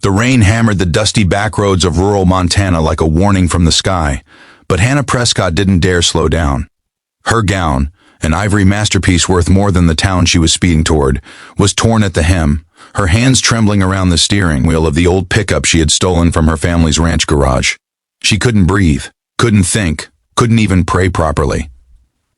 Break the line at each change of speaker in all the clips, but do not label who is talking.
The rain hammered the dusty backroads of rural Montana like a warning from the sky, but Hannah Prescott didn't dare slow down. Her gown, an ivory masterpiece worth more than the town she was speeding toward, was torn at the hem, her hands trembling around the steering wheel of the old pickup she had stolen from her family's ranch garage. She couldn't breathe, couldn't think, couldn't even pray properly.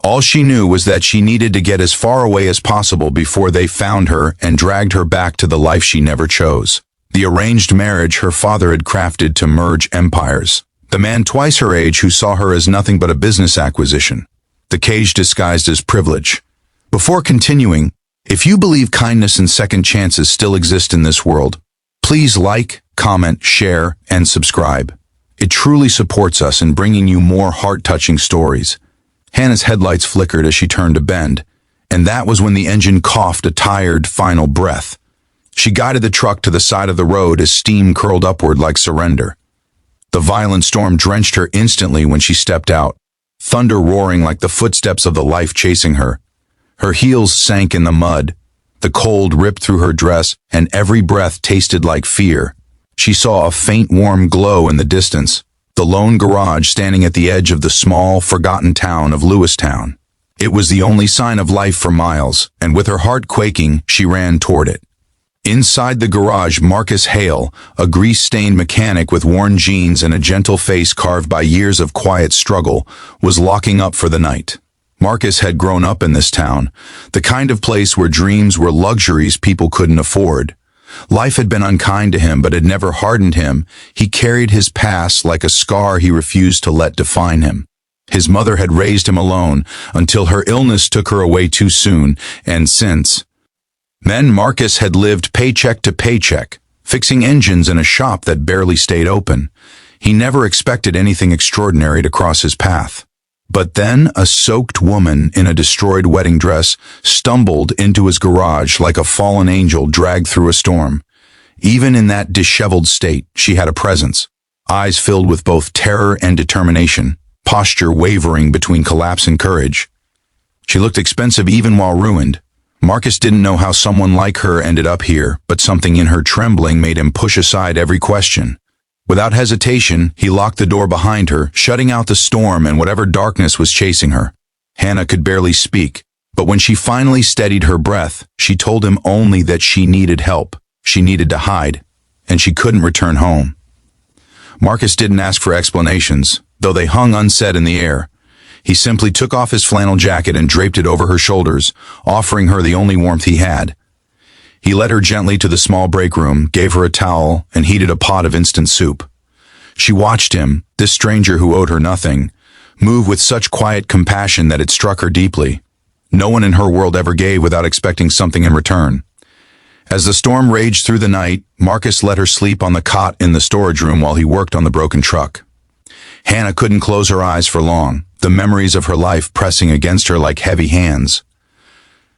All she knew was that she needed to get as far away as possible before they found her and dragged her back to the life she never chose. The arranged marriage her father had crafted to merge empires. The man twice her age who saw her as nothing but a business acquisition. The cage disguised as privilege. Before continuing, if you believe kindness and second chances still exist in this world, please like, comment, share, and subscribe. It truly supports us in bringing you more heart-touching stories. Hannah's headlights flickered as she turned a bend, and that was when the engine coughed a tired, final breath. She guided the truck to the side of the road as steam curled upward like surrender. The violent storm drenched her instantly when she stepped out, thunder roaring like the footsteps of the life chasing her. Her heels sank in the mud, the cold ripped through her dress, and every breath tasted like fear. She saw a faint warm glow in the distance, the lone garage standing at the edge of the small, forgotten town of Lewistown. It was the only sign of life for miles, and with her heart quaking, she ran toward it. Inside the garage, Marcus Hale, a grease-stained mechanic with worn jeans and a gentle face carved by years of quiet struggle, was locking up for the night. Marcus had grown up in this town, the kind of place where dreams were luxuries people couldn't afford. Life had been unkind to him, but had never hardened him. He carried his past like a scar he refused to let define him. His mother had raised him alone until her illness took her away too soon, and since. Then Marcus had lived paycheck to paycheck, fixing engines in a shop that barely stayed open. He never expected anything extraordinary to cross his path. But then a soaked woman in a destroyed wedding dress stumbled into his garage like a fallen angel dragged through a storm. Even in that disheveled state, she had a presence, eyes filled with both terror and determination, posture wavering between collapse and courage. She looked expensive even while ruined. Marcus didn't know how someone like her ended up here, but something in her trembling made him push aside every question. Without hesitation, he locked the door behind her, shutting out the storm and whatever darkness was chasing her. Hannah could barely speak, but when she finally steadied her breath, she told him only that she needed help, she needed to hide, and she couldn't return home. Marcus didn't ask for explanations, though they hung unsaid in the air. He simply took off his flannel jacket and draped it over her shoulders, offering her the only warmth he had. He led her gently to the small break room, gave her a towel, and heated a pot of instant soup. She watched him, this stranger who owed her nothing, move with such quiet compassion that it struck her deeply. No one in her world ever gave without expecting something in return. As the storm raged through the night, Marcus let her sleep on the cot in the storage room while he worked on the broken truck. Hannah couldn't close her eyes for long, the memories of her life pressing against her like heavy hands.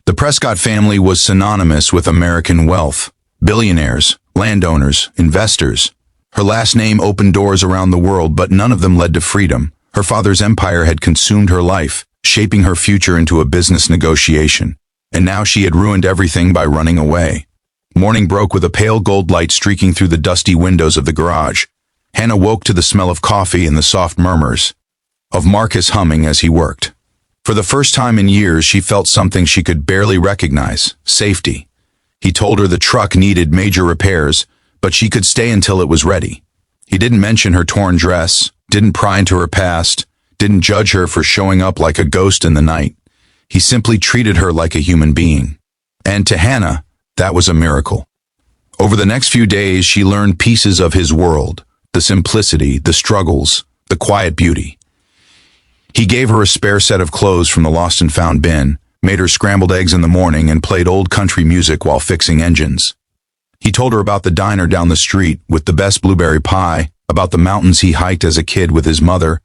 The Prescott family was synonymous with American wealth, billionaires, landowners, investors. Her last name opened doors around the world, but none of them led to freedom. Her father's empire had consumed her life, shaping her future into a business negotiation. And now she had ruined everything by running away. Morning broke with a pale gold light streaking through the dusty windows of the garage. Hannah woke to the smell of coffee and the soft murmurs of Marcus humming as he worked. For the first time in years, she felt something she could barely recognize: safety. He told her the truck needed major repairs, but she could stay until it was ready. He didn't mention her torn dress, didn't pry into her past, didn't judge her for showing up like a ghost in the night. He simply treated her like a human being. And to Hannah, that was a miracle. Over the next few days, she learned pieces of his world, the simplicity, the struggles, the quiet beauty. He gave her a spare set of clothes from the lost and found bin, made her scrambled eggs in the morning, and played old country music while fixing engines. He told her about the diner down the street with the best blueberry pie, about the mountains he hiked as a kid with his mother,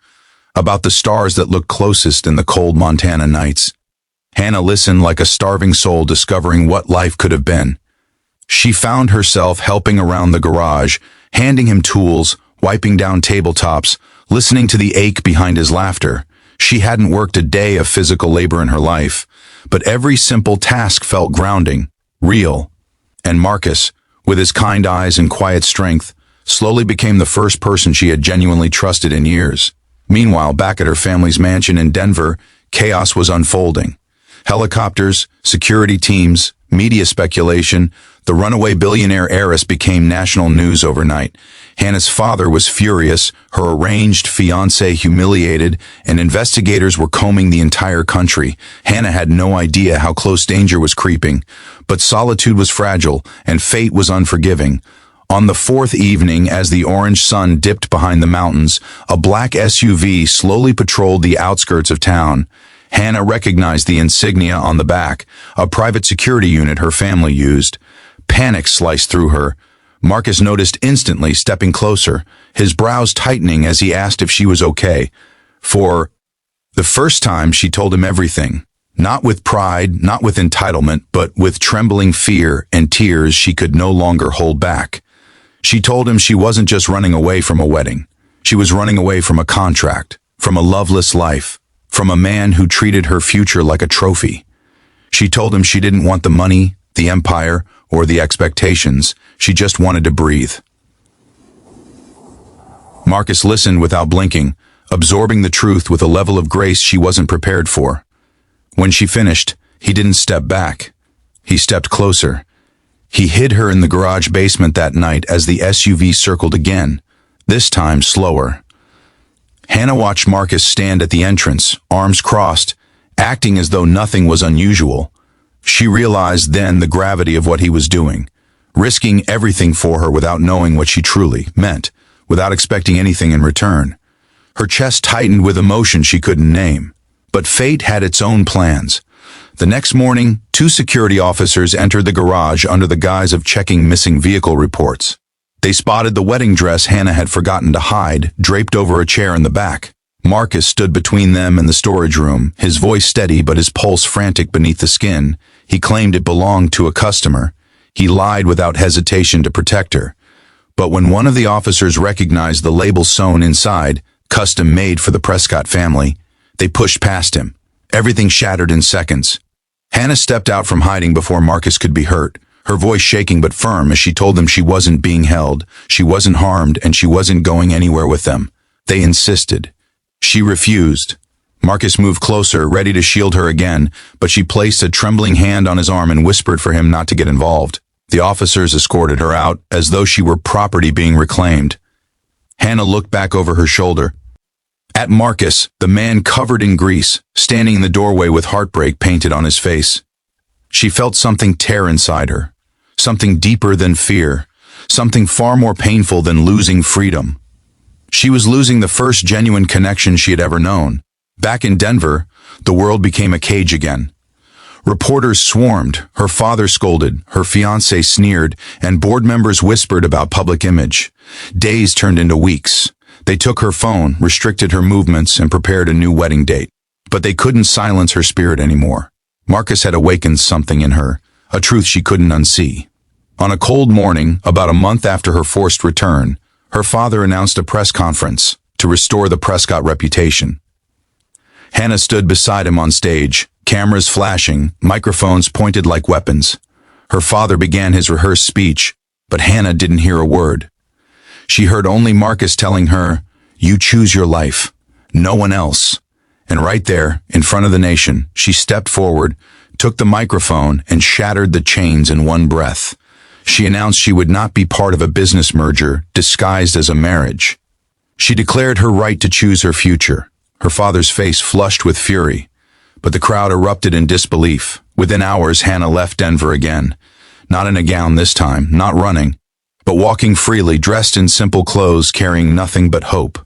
about the stars that looked closest in the cold Montana nights. Hannah listened like a starving soul discovering what life could have been. She found herself helping around the garage, handing him tools, wiping down tabletops, listening to the ache behind his laughter. She hadn't worked a day of physical labor in her life, but every simple task felt grounding, real. And Marcus, with his kind eyes and quiet strength, slowly became the first person she had genuinely trusted in years. Meanwhile, back at her family's mansion in Denver, chaos was unfolding. Helicopters, security teams, media speculation, the runaway billionaire heiress became national news overnight. Hannah's father was furious, her arranged fiancé humiliated, and investigators were combing the entire country. Hannah had no idea how close danger was creeping, but solitude was fragile and fate was unforgiving. On the fourth evening, as the orange sun dipped behind the mountains, a black SUV slowly patrolled the outskirts of town. Hannah recognized the insignia on the back, a private security unit her family used. Panic sliced through her. Marcus noticed instantly, stepping closer, his brows tightening as he asked if she was okay. For the first time, she told him everything. Not with pride, not with entitlement, but with trembling fear and tears she could no longer hold back. She told him she wasn't just running away from a wedding. She was running away from a contract, from a loveless life, from a man who treated her future like a trophy. She told him she didn't want the money, the empire, or the expectations. She just wanted to breathe. Marcus listened without blinking, absorbing the truth with a level of grace she wasn't prepared for. When she finished, he didn't step back. He stepped closer. He hid her in the garage basement that night as the SUV circled again, this time slower. Hannah watched Marcus stand at the entrance, arms crossed, acting as though nothing was unusual. She realized then the gravity of what he was doing, risking everything for her without knowing what she truly meant, without expecting anything in return. Her chest tightened with emotion she couldn't name. But fate had its own plans. The next morning, 2 security officers entered the garage under the guise of checking missing vehicle reports. They spotted the wedding dress Hannah had forgotten to hide, draped over a chair in the back. Marcus stood between them and the storage room, his voice steady but his pulse frantic beneath the skin. He claimed it belonged to a customer. He lied without hesitation to protect her. But when one of the officers recognized the label sewn inside, custom made for the Prescott family, they pushed past him. Everything shattered in seconds. Hannah stepped out from hiding before Marcus could be hurt, her voice shaking but firm as she told them she wasn't being held, she wasn't harmed, and she wasn't going anywhere with them. They insisted. She refused. Marcus moved closer, ready to shield her again, but she placed a trembling hand on his arm and whispered for him not to get involved. The officers escorted her out, as though she were property being reclaimed. Hannah looked back over her shoulder. At Marcus, the man covered in grease, standing in the doorway with heartbreak painted on his face. She felt something tear inside her, something deeper than fear, something far more painful than losing freedom. She was losing the first genuine connection she had ever known. Back in Denver, the world became a cage again. Reporters swarmed, her father scolded, her fiancé sneered, and board members whispered about public image. Days turned into weeks. They took her phone, restricted her movements, and prepared a new wedding date. But they couldn't silence her spirit anymore. Marcus had awakened something in her, a truth she couldn't unsee. On a cold morning, about a month after her forced return, her father announced a press conference to restore the Prescott reputation. Hannah stood beside him on stage, cameras flashing, microphones pointed like weapons. Her father began his rehearsed speech, but Hannah didn't hear a word. She heard only Marcus telling her, "You choose your life, no one else." And right there, in front of the nation, she stepped forward, took the microphone, and shattered the chains in one breath. She announced she would not be part of a business merger disguised as a marriage. She declared her right to choose her future. Her father's face flushed with fury, but the crowd erupted in disbelief. Within hours, Hannah left Denver again. Not in a gown this time, not running, but walking freely, dressed in simple clothes, carrying nothing but hope.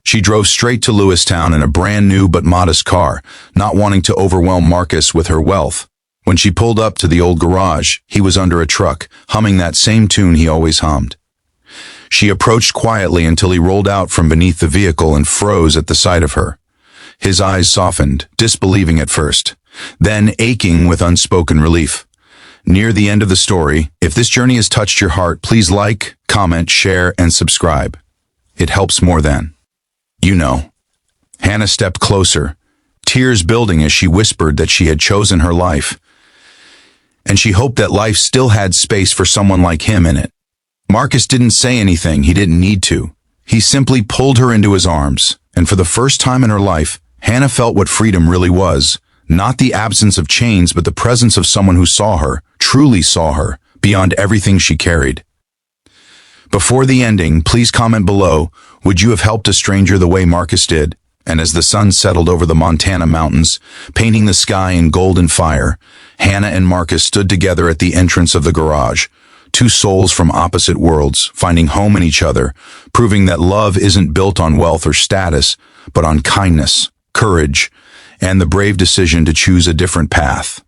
She drove straight to Lewistown in a brand new but modest car, not wanting to overwhelm Marcus with her wealth. When she pulled up to the old garage, he was under a truck, humming that same tune he always hummed. She approached quietly until he rolled out from beneath the vehicle and froze at the sight of her. His eyes softened, disbelieving at first, then aching with unspoken relief. Near the end of the story, if this journey has touched your heart, please like, comment, share, and subscribe. It helps more than you know. Hannah stepped closer, tears building as she whispered that she had chosen her life. and she hoped that life still had space for someone like him in it. Marcus didn't say anything he didn't need to. He simply pulled her into his arms, and for the first time in her life, Hannah felt what freedom really was. Not the absence of chains, but the presence of someone who saw her, truly saw her, beyond everything she carried. Before the ending, please comment below, would you have helped a stranger the way Marcus did? And as the sun settled over the Montana mountains, painting the sky in golden fire, Hannah and Marcus stood together at the entrance of the garage, two souls from opposite worlds, finding home in each other, proving that love isn't built on wealth or status, but on kindness, courage, and the brave decision to choose a different path.